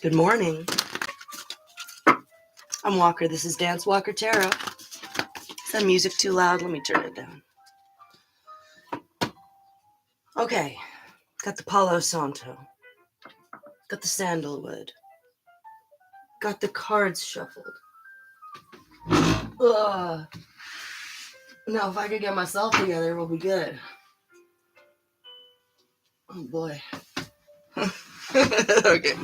Good morning. I'm Walker. This is Dance Walker Tarot. Is that music too loud? Let me turn it down. Okay. Got the Palo Santo. Got the sandalwood. Got the cards shuffled. Ugh. Now, if I could get myself together, we'll be good. Oh, boy. Okay.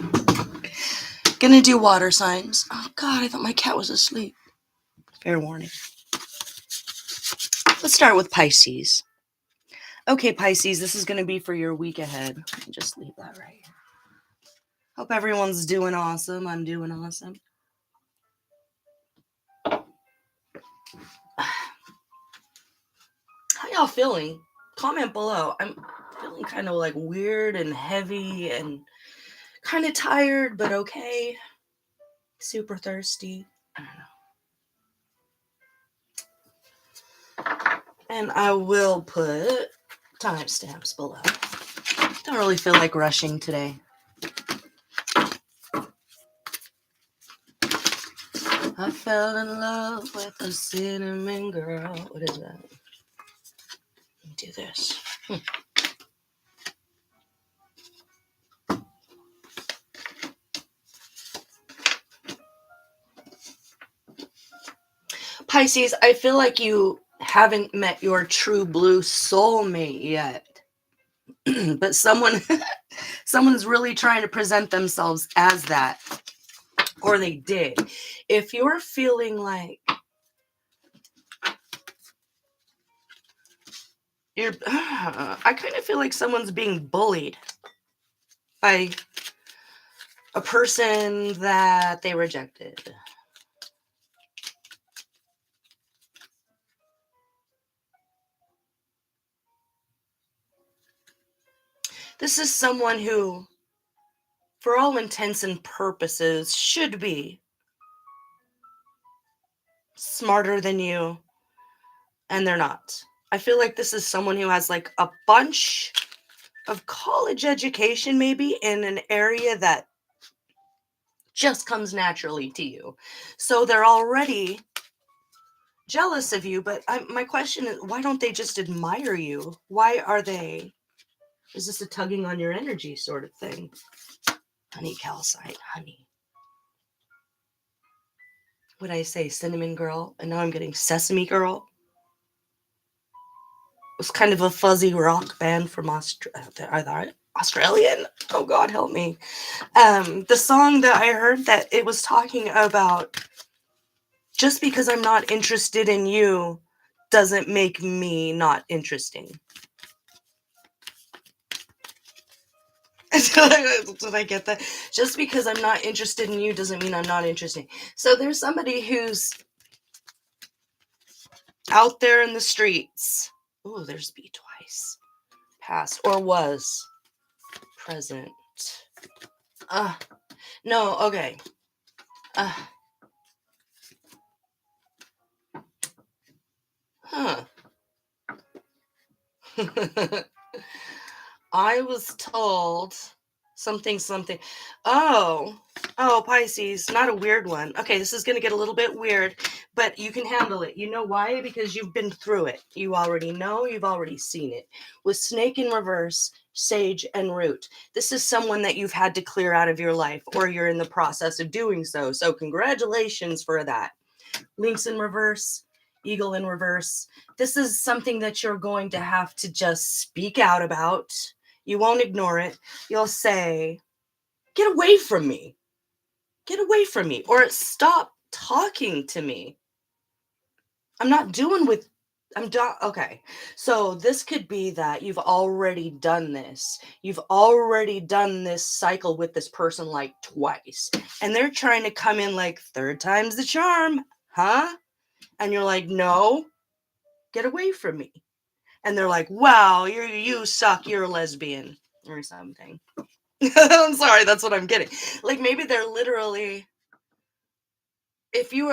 Gonna do water signs. Oh, God, I thought my cat was asleep. Fair warning. Let's start with Pisces. Okay, Pisces, this is gonna be for your week ahead. Let me just leave that right here. Hope everyone's doing awesome. I'm doing awesome. How y'all feeling? Comment below. I'm feeling kind of like weird and heavy and kind of tired, but okay. Super thirsty. I don't know. And I will put timestamps below. Don't really feel like rushing today. I fell in love with a cinnamon girl. What is that? Let me do this. Pisces, I feel like you haven't met your true blue soulmate yet. But someone's really trying to present themselves as that, or they did. If you're feeling like I kind of feel like someone's being bullied by a person that they rejected. This is someone who, for all intents and purposes, should be smarter than you, and they're not. I feel like this is someone who has like a bunch of college education, maybe in an area that just comes naturally to you. So they're already jealous of you, but my question is, why don't they just admire you? Why are they? Is this a tugging on your energy sort of thing? Honey calcite, honey. What did I say? Cinnamon girl, and now I'm getting sesame girl. It was kind of a fuzzy rock band from Australian. Oh God, help me. The song that I heard, that it was talking about, just because I'm not interested in you doesn't make me not interesting. Did I get that? Just because I'm not interested in you doesn't mean I'm not interesting. So there's somebody who's out there in the streets. Oh, there's B twice. Past or was present. No, okay. Huh. I was told something. Oh, Pisces, not a weird one. Okay, this is going to get a little bit weird, but you can handle it. You know why? Because you've been through it. You already know, you've already seen it. With Snake in reverse, Sage and Root. This is someone that you've had to clear out of your life, or you're in the process of doing so. So congratulations for that. Lynx in reverse, Eagle in reverse. This is something that you're going to have to just speak out about. You won't ignore it. You'll say, get away from me. Get away from me. Or stop talking to me. I'm not doing with, I'm done. Okay. So this could be that you've already done this. You've already done this cycle with this person like twice. And they're trying to come in like third time's the charm. Huh? And you're like, no, get away from me. And they're like, wow, you suck. You're a lesbian or something. I'm sorry, that's what I'm getting. Like maybe they're literally, if you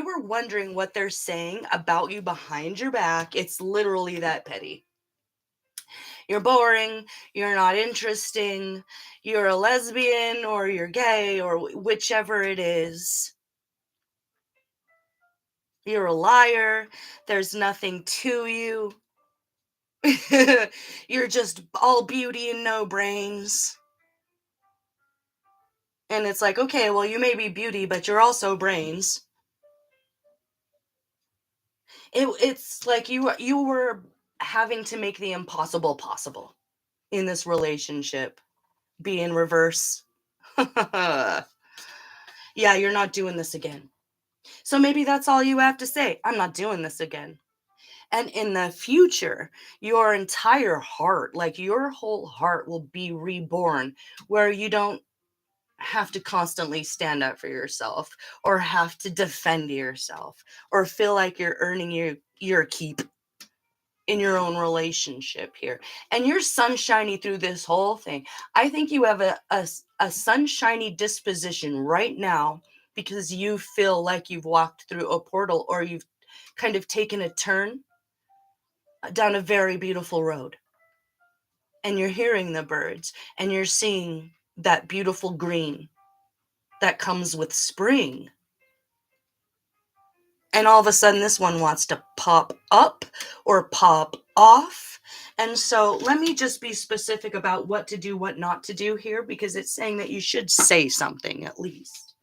were wondering what they're saying about you behind your back, it's literally that petty. You're boring, you're not interesting, you're a lesbian or you're gay or whichever it is. You're a liar, there's nothing to you. You're just all beauty and no brains. And it's like, okay, well, you may be beauty, but you're also brains. It's like you were having to make the impossible possible in this relationship. Be in reverse. Yeah, you're not doing this again. So maybe that's all you have to say. I'm not doing this again. And in the future, your entire heart, like your whole heart, will be reborn where you don't have to constantly stand up for yourself or have to defend yourself or feel like you're earning your keep in your own relationship here. And you're sunshiny through this whole thing. I think you have a sunshiny disposition right now because you feel like you've walked through a portal or you've kind of taken a turn down a very beautiful road. And you're hearing the birds and you're seeing that beautiful green that comes with spring. And all of a sudden, this one wants to pop up or pop off. And so let me just be specific about what to do, what not to do here, because it's saying that you should say something at least.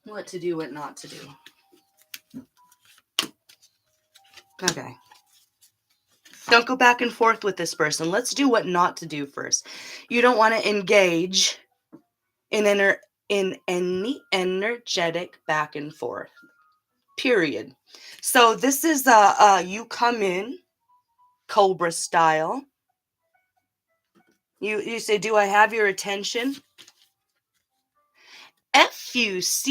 What to do, what not to do. Okay. Don't go back and forth with this person. Let's do what not to do first. You don't want to engage in any energetic back and forth. Period. So this is you come in Cobra style. You say, do I have your attention? Fuckyou.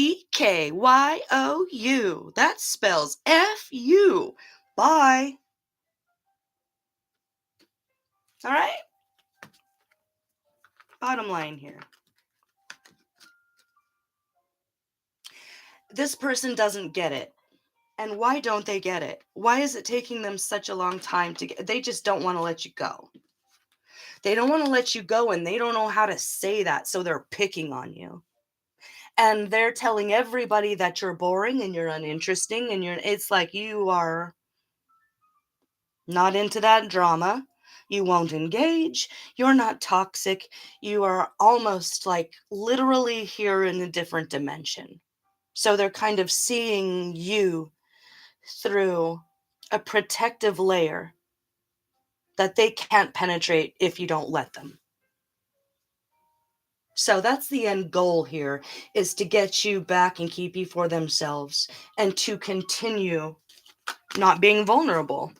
That spells F-U. Bye. All right? Bottom line here. This person doesn't get it. And why don't they get it? Why is it taking them such a long time to get? They just don't want to let you go. They don't want to let you go, and they don't know how to say that, so they're picking on you. And they're telling everybody that you're boring and you're uninteresting and it's like you are not into that drama. You won't engage. You're not toxic. You are almost like literally here in a different dimension. So they're kind of seeing you through a protective layer that they can't penetrate if you don't let them. So that's the end goal here, is to get you back and keep you for themselves and to continue not being vulnerable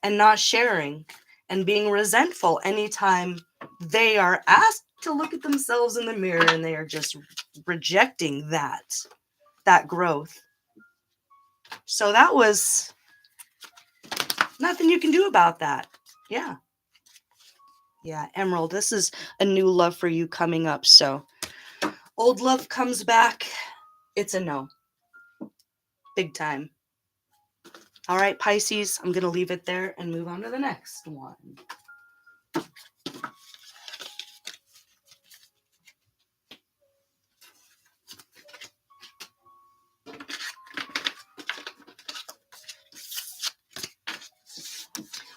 and not sharing and being resentful anytime they are asked to look at themselves in the mirror and they are just rejecting that growth. So that was nothing you can do about that. Yeah. Yeah, Emerald, this is a new love for you coming up. So old love comes back. It's a no. Big time. All right, Pisces, I'm going to leave it there and move on to the next one.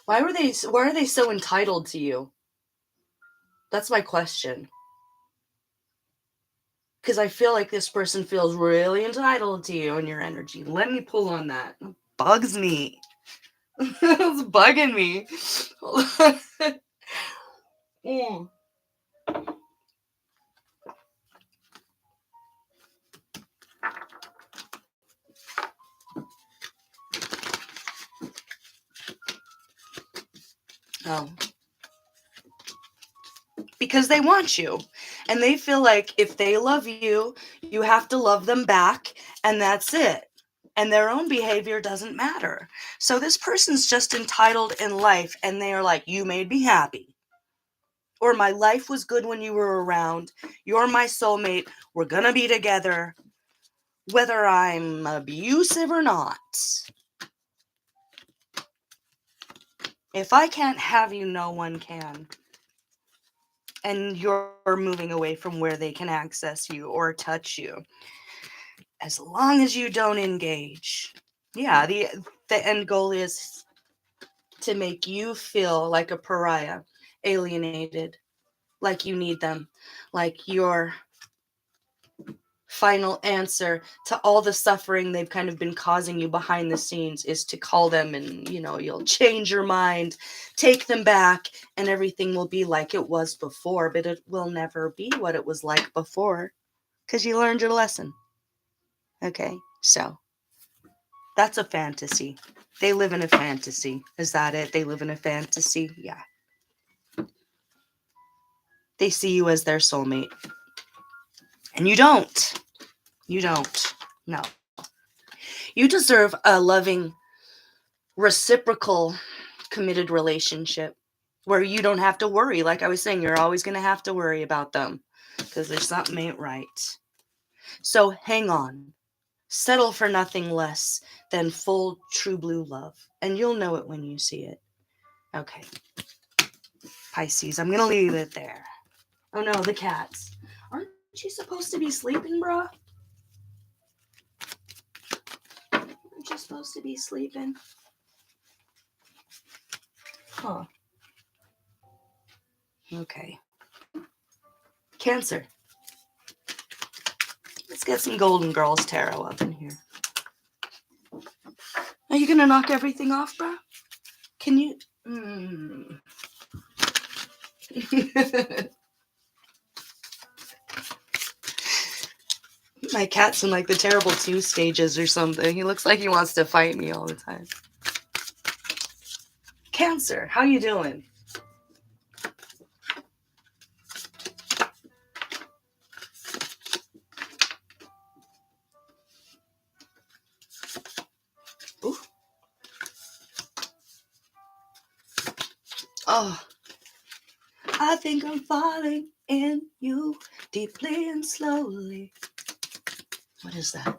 Why are they so entitled to you? That's my question. Because I feel like this person feels really entitled to you and your energy. Let me pull on that. It bugs me. It's bugging me. Mm. Oh. Because they want you. And they feel like if they love you, you have to love them back. And that's it. And their own behavior doesn't matter. So this person's just entitled in life. And they are like, you made me happy. Or my life was good when you were around. You're my soulmate. We're going to be together. Whether I'm abusive or not. If I can't have you, no one can. And you're moving away from where they can access you or touch you. As long as you don't engage. Yeah, the end goal is to make you feel like a pariah, alienated, like you need them, like your final answer to all the suffering they've kind of been causing you behind the scenes is to call them, and you'll change your mind, take them back, and everything will be like it was before, but it will never be what it was like before because you learned your lesson. Okay, so that's a fantasy. They live in a fantasy. Is that it? They live in a fantasy? Yeah. They see you as their soulmate. And you don't. You don't. No. You deserve a loving, reciprocal, committed relationship where you don't have to worry. Like I was saying, you're always going to have to worry about them because there's something ain't right. So hang on. Settle for nothing less than full, true blue love. And you'll know it when you see it. Okay. Pisces, I'm going to leave it there. Oh no, the cats. Aren't you supposed to be sleeping, bruh? Aren't you supposed to be sleeping? Huh. Okay. Cancer. Let's get some Golden Girls tarot up in here. Are you gonna knock everything off, bruh? Can you? My cat's in like the terrible 2 stages or something. He looks like he wants to fight me all the time. Cancer, how you doing? Ooh. Oh, I think I'm falling in you deeply and slowly. What is that?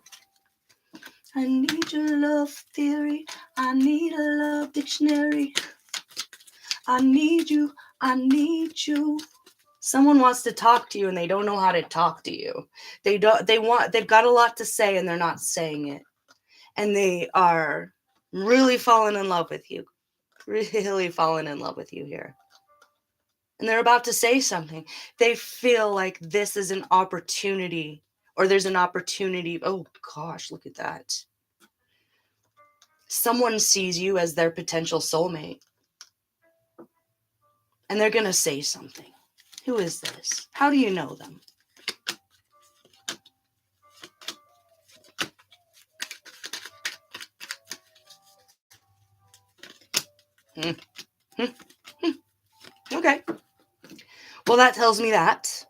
I need your love theory. I need a love dictionary. I need you. I need you. Someone wants to talk to you and they don't know how to talk to you. They've got a lot to say and they're not saying it. And they are really falling in love with you. Really falling in love with you here. And they're about to say something. They feel like this is an opportunity, or there's an opportunity. Oh gosh, look at that. Someone sees you as their potential soulmate. And they're going to say something. Who is this? How do you know them? Okay. Well, that tells me that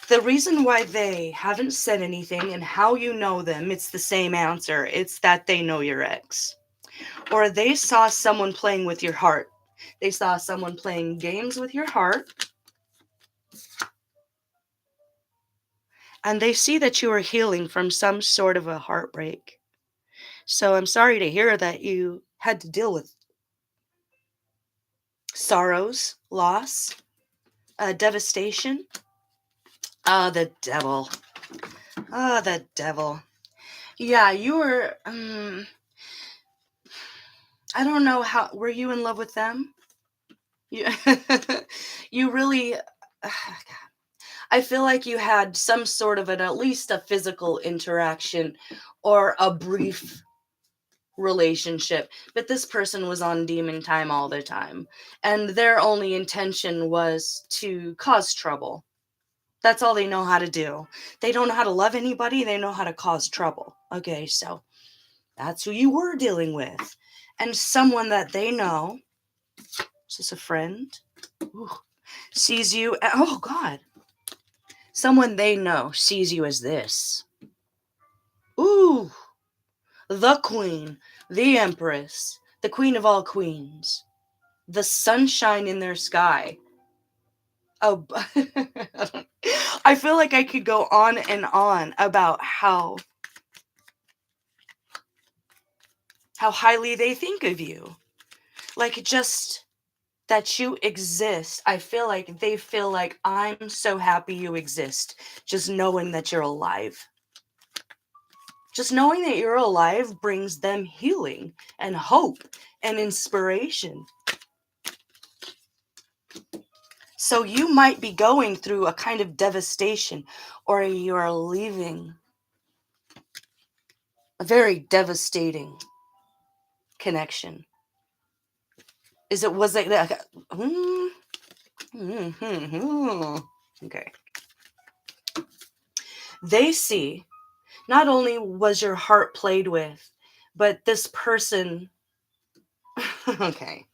the reason why they haven't said anything and how you know them, it's the same answer. It's that they know your ex. Or they saw someone playing with your heart. They saw someone playing games with your heart. And they see that you are healing from some sort of a heartbreak. So I'm sorry to hear that you had to deal with sorrows, loss, devastation. Oh, the devil. Oh, the devil. Yeah, you were, I don't know how, were you in love with them? You, you really, I feel like you had some sort of at least a physical interaction or a brief relationship, but this person was on demon time all the time. And their only intention was to cause trouble. That's all they know how to do. They don't know how to love anybody. They know how to cause trouble. Okay, so that's who you were dealing with. And someone that they know, is this a friend? Ooh, sees you, oh God. Someone they know sees you as this. Ooh, the queen, the empress, the queen of all queens, the sunshine in their sky. Oh, I feel like I could go on and on about how highly they think of you. Like, just that you exist. I feel like they feel like, I'm so happy you exist. Just knowing that you're alive. Just knowing that you're alive brings them healing and hope and inspiration. So you might be going through a kind of devastation, or you're leaving a very devastating connection. Was it okay. They see not only was your heart played with, but this person, okay.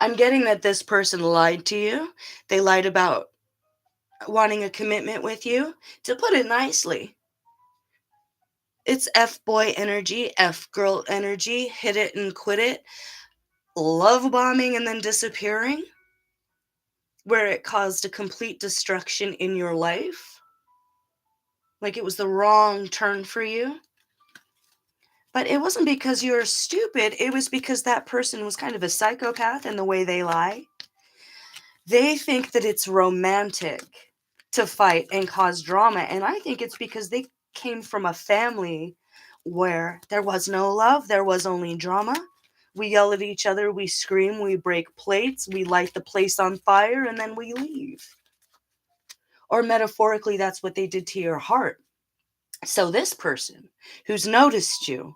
I'm getting that this person lied to you. They lied about wanting a commitment with you. To put it nicely, it's F boy energy, F girl energy, hit it and quit it, love bombing and then disappearing, where it caused a complete destruction in your life. Like it was the wrong turn for you. But it wasn't because you're stupid. It was because that person was kind of a psychopath in the way they lie. They think that it's romantic to fight and cause drama. And I think it's because they came from a family where there was no love, there was only drama. We yell at each other, we scream, we break plates, we light the place on fire, and then we leave. Or metaphorically, that's what they did to your heart. So this person who's noticed you,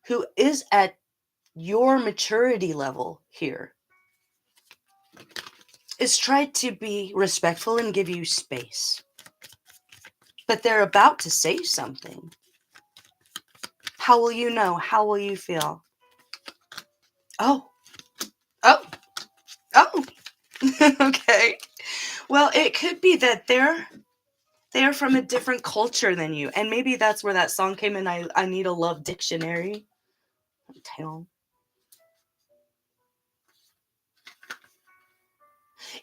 who is at your maturity level here, is tried to be respectful and give you space. But they're about to say something. How will you know? How will you feel? Oh, oh, oh. Okay. Well, it could be that they're from a different culture than you. And maybe that's where that song came in. I need a love dictionary. Damn.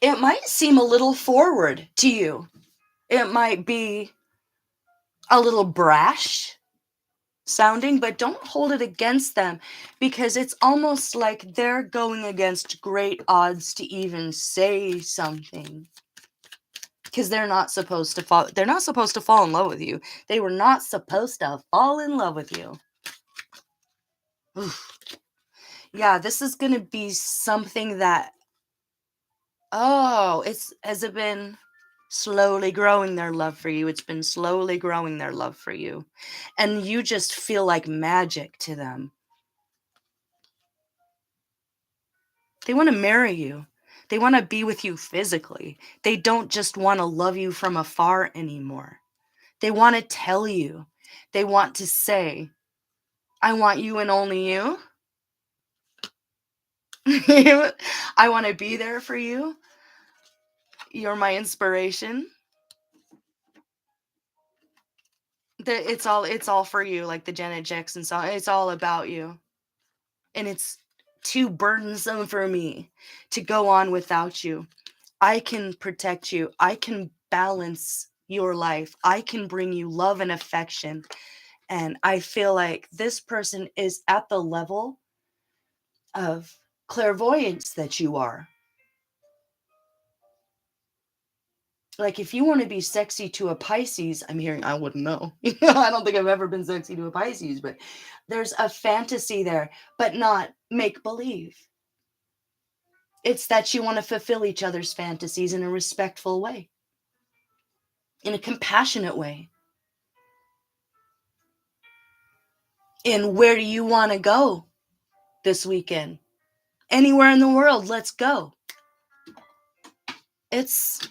It might seem a little forward to you. It might be a little brash sounding, but don't hold it against them, because it's almost like they're going against great odds to even say something, because they're not supposed to fall in love with you. They were not supposed to fall in love with you. Oof. Yeah, this is going to be something that, has it been slowly growing their love for you? It's been slowly growing their love for you, and you just feel like magic to them. They want to marry you. They want to be with you physically. They don't just want to love you from afar anymore. They want to tell you. They want to say, I want you and only you. I want to be there for you. You're my inspiration. It's all for you, like the Janet Jackson song. It's all about you. And it's too burdensome for me to go on without you. I can protect you. I can balance your life. I can bring you love and affection. And I feel like this person is at the level of clairvoyance that you are. Like, if you want to be sexy to a Pisces, I wouldn't know. I don't think I've ever been sexy to a Pisces, but there's a fantasy there, but not make believe. It's that you want to fulfill each other's fantasies in a respectful way, in a compassionate way. And where do you want to go this weekend? Anywhere in the world, let's go. It's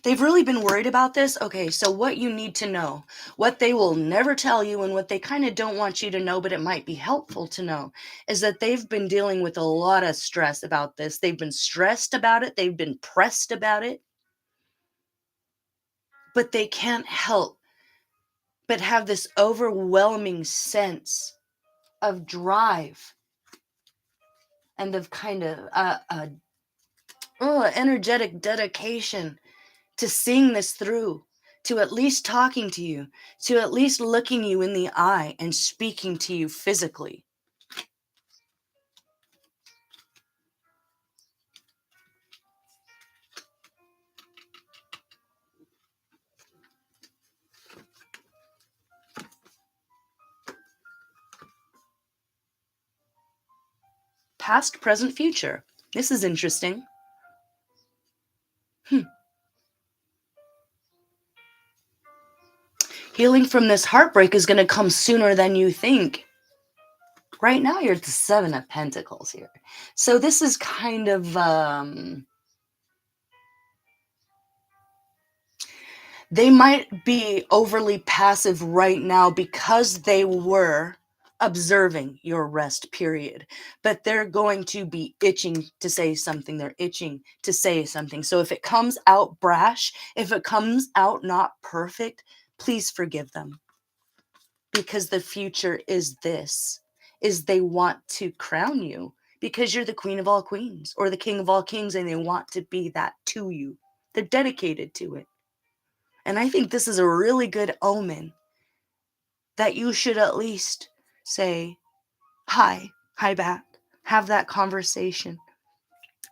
They've really been worried about this. Okay, so what you need to know, what they will never tell you, and what they kind of don't want you to know, but it might be helpful to know, is that they've been dealing with a lot of stress about this. They've been stressed about it. They've been pressed about it. But they can't help but have this overwhelming sense of drive and of kind of energetic dedication to seeing this through, to at least talking to you, to at least looking you in the eye and speaking to you physically. Past, present, future. This is interesting. Healing from this heartbreak is going to come sooner than you think. Right now, you're at the Seven of Pentacles here. So this is kind of, they might be overly passive right now because they were observing your rest period, but they're going to be itching to say something. They're itching to say something. So if it comes out brash, if it comes out not perfect, please forgive them, because the future is this, is they want to crown you because you're the queen of all queens or the king of all kings, and they want to be that to you. They're dedicated to it. And I think this is a really good omen that you should at least say, hi back, have that conversation.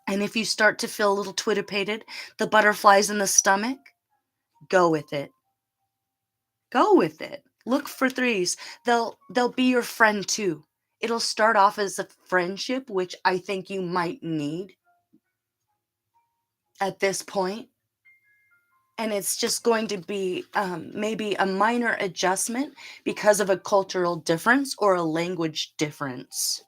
And if you start to feel a little twitterpated, the butterflies in the stomach, go with it. Go with it. Look for threes. They'll be your friend too. It'll start off as a friendship, which I think you might need at this point. And it's just going to be maybe a minor adjustment because of a cultural difference or a language difference.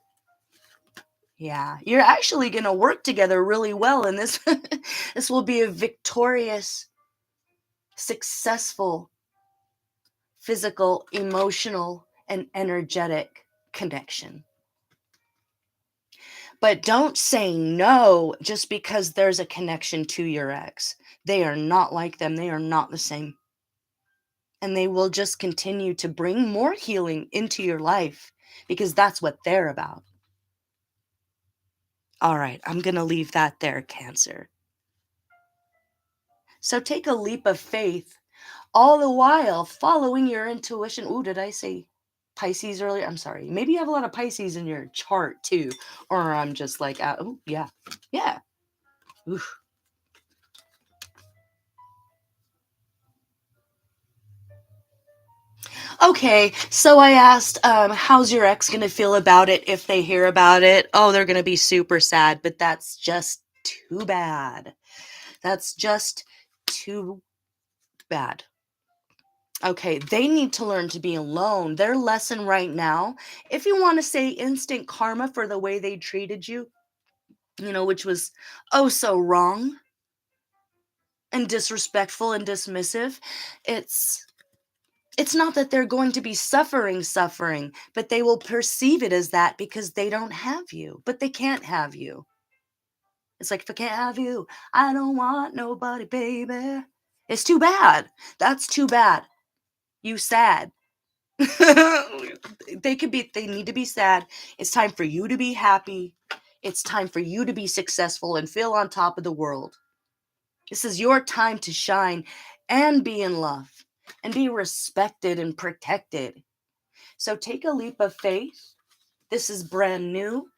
Yeah, you're actually going to work together really well, and this this will be a victorious, successful, physical, emotional, and energetic connection. But don't say no just because there's a connection to your ex. They are not like them. They are not the same. And they will just continue to bring more healing into your life because that's what they're about. All right, I'm going to leave that there, Cancer. So take a leap of faith, all the while following your intuition. Ooh, did I say Pisces earlier? I'm sorry. Maybe you have a lot of Pisces in your chart too. Or I'm just like, oh, yeah. Yeah. Oof. Okay, so I asked, how's your ex gonna feel about it if they hear about it? Oh, they're gonna be super sad, but that's just too bad. That's just too bad. Okay, they need to learn to be alone. Their lesson right now, if you want to say instant karma for the way they treated you, which was oh so wrong and disrespectful and dismissive, it's not that they're going to be suffering, but they will perceive it as that because they don't have you, but they can't have you. It's like, if I can't have you, I don't want nobody, baby. It's too bad. That's too bad. You sad. They need to be sad. It's time for you to be happy. It's time for you to be successful and feel on top of the world. This is your time to shine and be in love and be respected and protected. So take a leap of faith. This is brand new.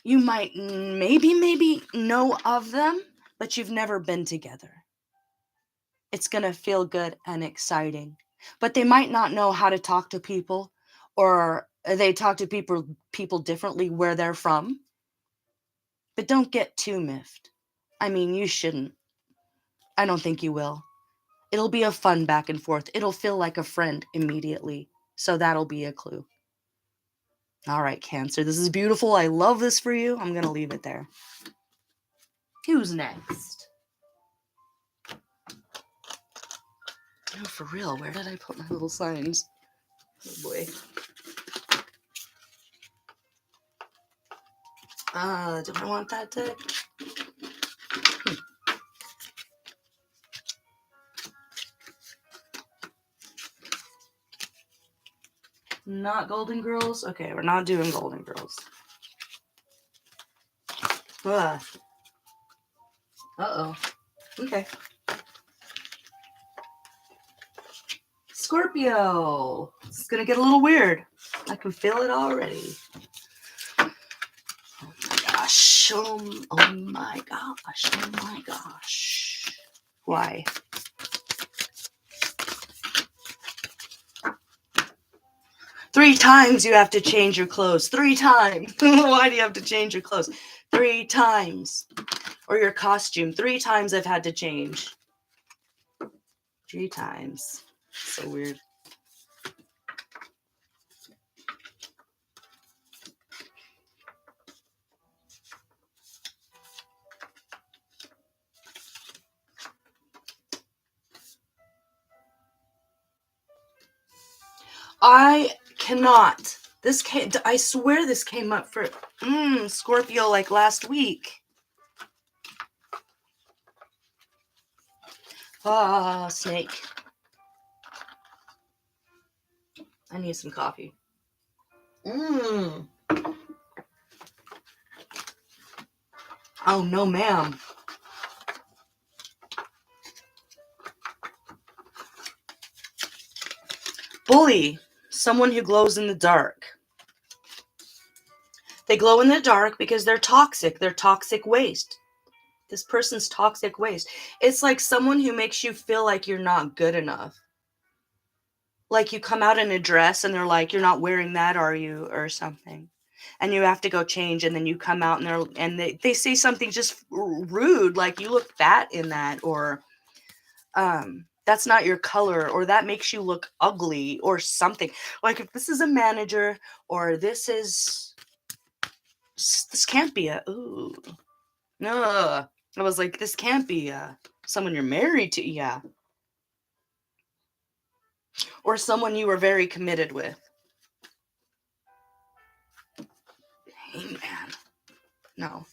You might maybe know of them, but you've never been together. It's going to feel good and exciting. But they might not know how to talk to people, or they talk to people differently where they're from. But don't get too miffed. I mean, you shouldn't. I don't think you will. It'll be a fun back and forth. It'll feel like a friend immediately. So that'll be a clue. All right, Cancer. This is beautiful. I love this for you. I'm going to leave it there. Who's next? Oh, for real. Where did I put my little signs? Oh, boy. Do I want that deck? Not Golden Girls? Okay, we're not doing Golden Girls. Uh-oh. Okay. Scorpio. It's going to get a little weird. I can feel it already. Oh my gosh. Oh my gosh. Oh my gosh. Why? Three times you have to change your clothes. 3 times. Why do you have to change your clothes? 3 times. Or your costume. 3 times I've had to change. 3 times. So weird. I cannot. I swear this came up for Scorpio like last week. Ah, snake. I need some coffee. Oh, no, ma'am. Bully. Someone who glows in the dark. They glow in the dark because they're toxic. They're toxic waste. This person's toxic waste. It's like someone who makes you feel like you're not good enough. Like you come out in a dress and they're like, you're not wearing that, are you? Or something. And you have to go change, and then you come out and they say something just rude, like you look fat in that, or that's not your color, or that makes you look ugly, or something. Like if this is a manager, or this can't be no. I was like, this can't be someone you're married to, yeah. Or someone you were very committed with. Hey, man. No.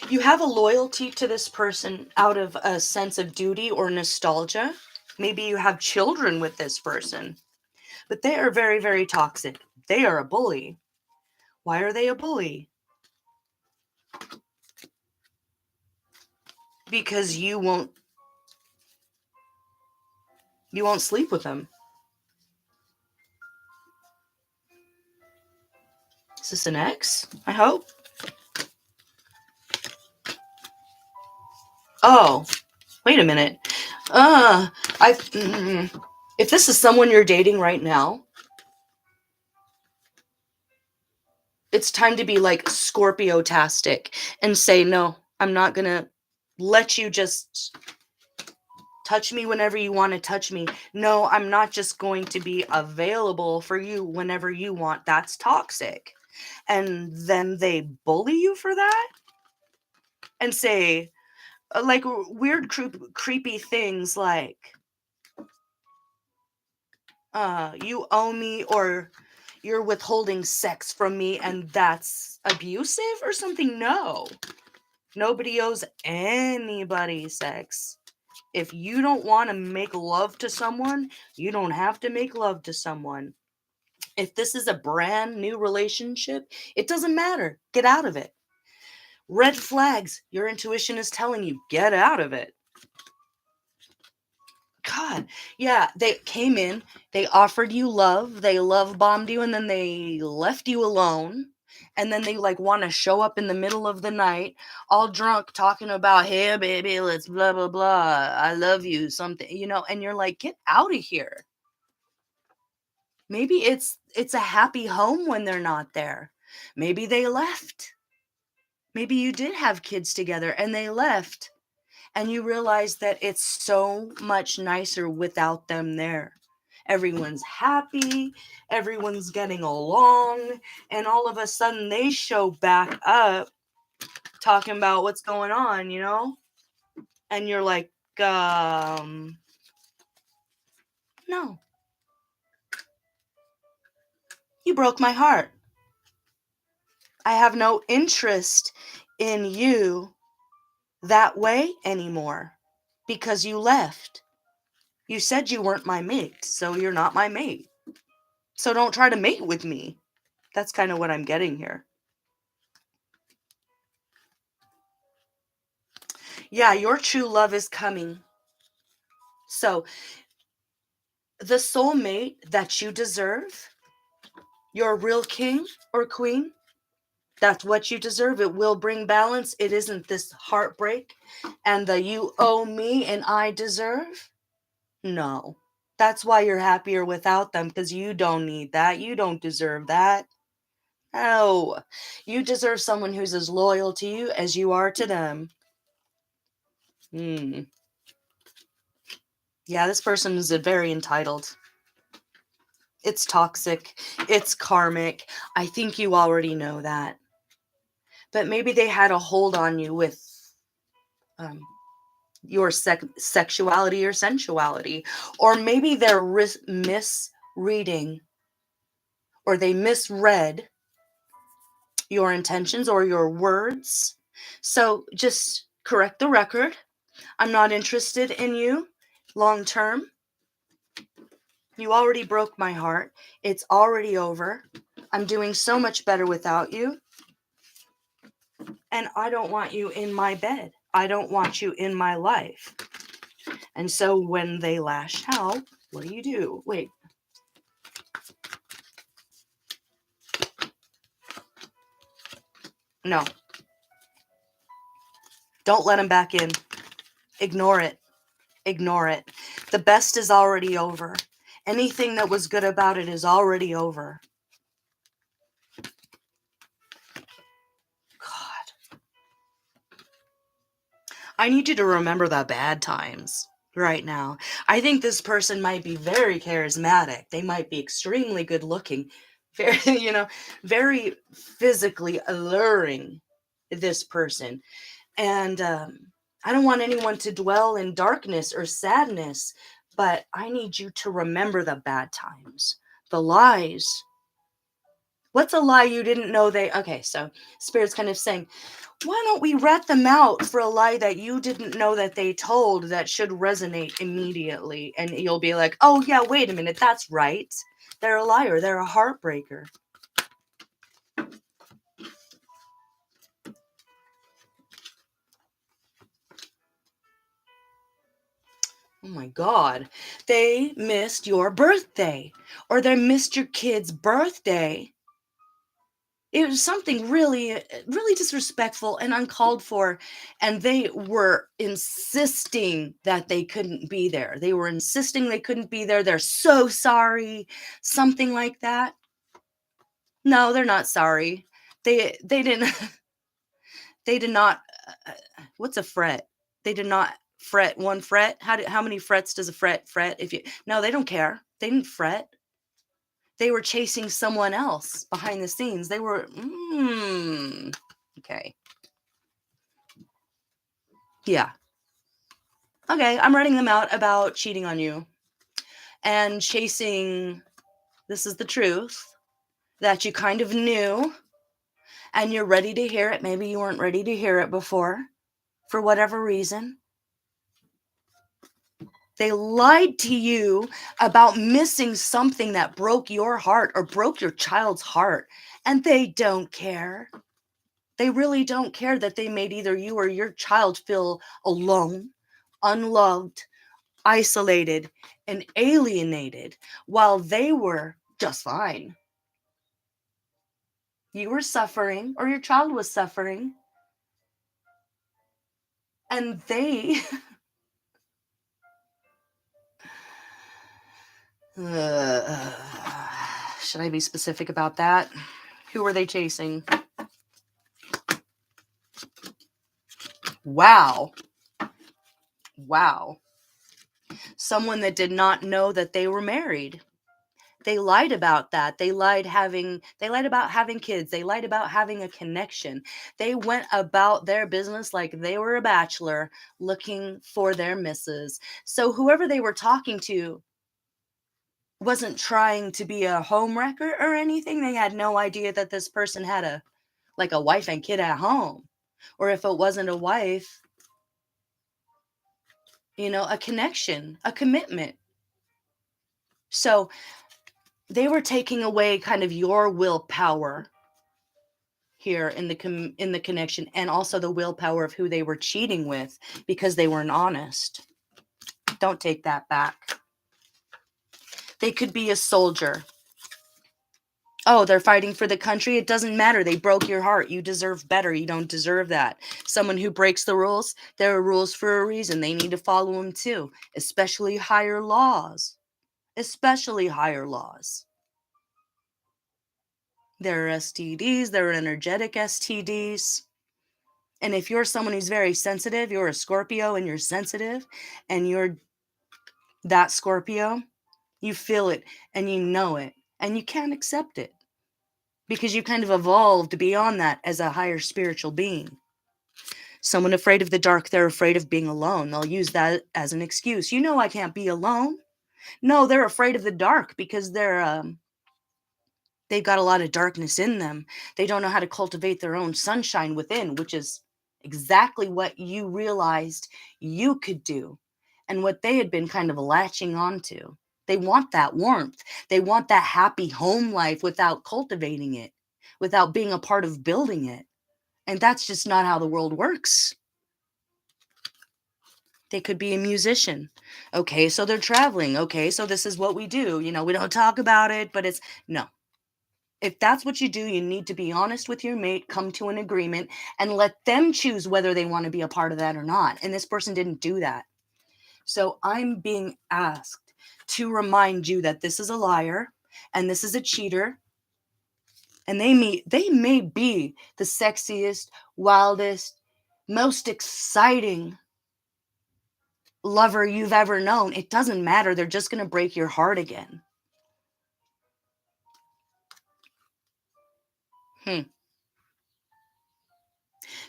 You have a loyalty to this person out of a sense of duty or nostalgia. Maybe you have children with this person. But they are very, very toxic. They are a bully. Why are they a bully? Because you won't sleep with them. Is this an ex? I hope. Oh, wait a minute. If this is someone you're dating right now, it's time to be like Scorpio-tastic and say, no, I'm not going to let you just touch me whenever you want to touch me. No, I'm not just going to be available for you whenever you want. That's toxic. And then they bully you for that and say, like weird, creepy things like, you owe me, or you're withholding sex from me, and that's abusive or something. No, nobody owes anybody sex. If you don't want to make love to someone, you don't have to make love to someone. If this is a brand new relationship, it doesn't matter. Get out of it. Red flags. Your intuition is telling you, get out of it. God, yeah, they came in, they offered you love, they love bombed you, and then they left you alone. And then they like want to show up in the middle of the night, all drunk, talking about, hey, baby, let's blah, blah, blah. I love you, something, and you're like, get out of here. Maybe it's a happy home when they're not there. Maybe they left. Maybe you did have kids together and they left. And you realize that it's so much nicer without them there. Everyone's happy, everyone's getting along, and all of a sudden they show back up talking about what's going on, And you're like, no. You broke my heart. I have no interest in you that way anymore because you left. You said you weren't my mate, so you're not my mate. So don't try to mate with me. That's kind of what I'm getting here. Yeah, your true love is coming. So, the soulmate that you deserve, your real king or queen, that's what you deserve. It will bring balance. It isn't this heartbreak and the you owe me and I deserve. No. That's why you're happier without them, because you don't need that. You don't deserve that. No. You deserve someone who's as loyal to you as you are to them. Hmm. Yeah, this person is very entitled. It's toxic. It's karmic. I think you already know that. But maybe they had a hold on you with um, your sexuality or sensuality. Or maybe they're misreading, or they misread your intentions or your words. So just correct the record. I'm not interested in you long term. You already broke my heart. It's already over. I'm doing so much better without you. And I don't want you in my bed. I don't want you in my life. And so when they lash out, what do? Wait. No. Don't let them back in. Ignore it. Ignore it. The best is already over. Anything that was good about it is already over. God. I need you to remember the bad times right now. I think this person might be very charismatic. They might be extremely good looking. Very, very physically alluring, this person. And I don't want anyone to dwell in darkness or sadness, but I need you to remember the bad times, the lies. What's a lie you didn't know they... Okay, so Spirit's kind of saying, why don't we rat them out for a lie that you didn't know that they told that should resonate immediately? And you'll be like, oh yeah, wait a minute, that's right. They're a liar. They're a heartbreaker. Oh my God. They missed your birthday, or they missed your kid's birthday. It was something really, really disrespectful and uncalled for. And they were insisting that they couldn't be there. They were insisting they couldn't be there. They're so sorry. Something like that. No, they're not sorry. They didn't they did not what's a fret? They did not fret one fret. How many frets does a fret if you... No, they don't care. They didn't fret. They were chasing someone else behind the scenes. They were okay. Yeah. Okay, I'm writing them out about cheating on you and chasing... This is the truth that you kind of knew and you're ready to hear it. Maybe you weren't ready to hear it before for whatever reason. They lied to you about missing something that broke your heart or broke your child's heart, and they don't care. They really don't care that they made either you or your child feel alone, unloved, isolated, and alienated while they were just fine. You were suffering, or your child was suffering, and they... Should I be specific about that? Who were they chasing? Wow. Wow. Someone that did not know that they were married. They lied about that. They lied about having kids. They lied about having a connection. They went about their business like they were a bachelor looking for their missus. So whoever they were talking to wasn't trying to be a homewrecker or anything. They had no idea that this person had a wife and kid at home. Or if it wasn't a wife, a connection, a commitment. So they were taking away kind of your willpower here in the connection, and also the willpower of who they were cheating with because they weren't honest. Don't take that back. They could be a soldier. Oh, they're fighting for the country. It doesn't matter. They broke your heart. You deserve better. You don't deserve that. Someone who breaks the rules, there are rules for a reason. They need to follow them too, especially higher laws. Especially higher laws. There are STDs, there are energetic STDs. And if you're someone who's very sensitive, you're a Scorpio and you're sensitive, and you're that Scorpio, you feel it and you know it, and you can't accept it because you kind of evolved beyond that as a higher spiritual being. Someone afraid of the dark, they're afraid of being alone. They'll use that as an excuse. You know, I can't be alone. No, they're afraid of the dark because they've got a lot of darkness in them. They don't know how to cultivate their own sunshine within, which is exactly what you realized you could do and what they had been kind of latching onto. They want that warmth. They want that happy home life without cultivating it, without being a part of building it. And that's just not how the world works. They could be a musician. Okay, so they're traveling. Okay, so this is what we do. You know, we don't talk about it, but it's no. If that's what you do, you need to be honest with your mate, come to an agreement, and let them choose whether they want to be a part of that or not. And this person didn't do that. So I'm being asked to remind you that this is a liar and this is a cheater. And they may be the sexiest, wildest, most exciting lover you've ever known. It doesn't matter. They're just going to break your heart again.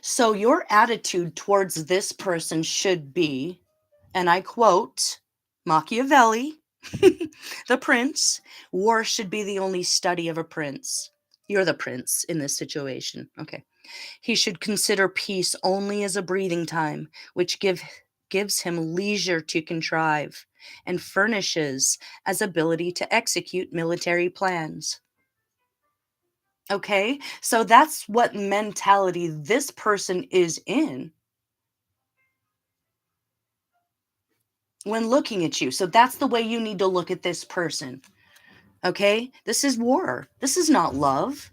So your attitude towards this person should be, and I quote Machiavelli, the prince, war should be the only study of a prince. You're the prince in this situation. Okay. He should consider peace only as a breathing time, which gives him leisure to contrive and furnishes as ability to execute military plans. Okay, so that's what mentality this person is in when looking at you. So that's the way you need to look at this person. Okay, this is war. This is not love.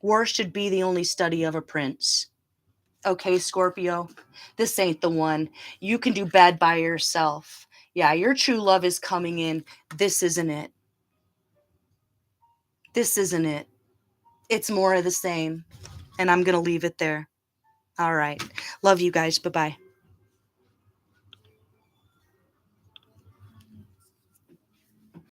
War should be the only study of a prince. Okay, Scorpio, this ain't the one. You can do bad by yourself. Yeah, your true love is coming in. This isn't it. This isn't it. It's more of the same. And I'm going to leave it there. All right. Love you guys. Bye-bye.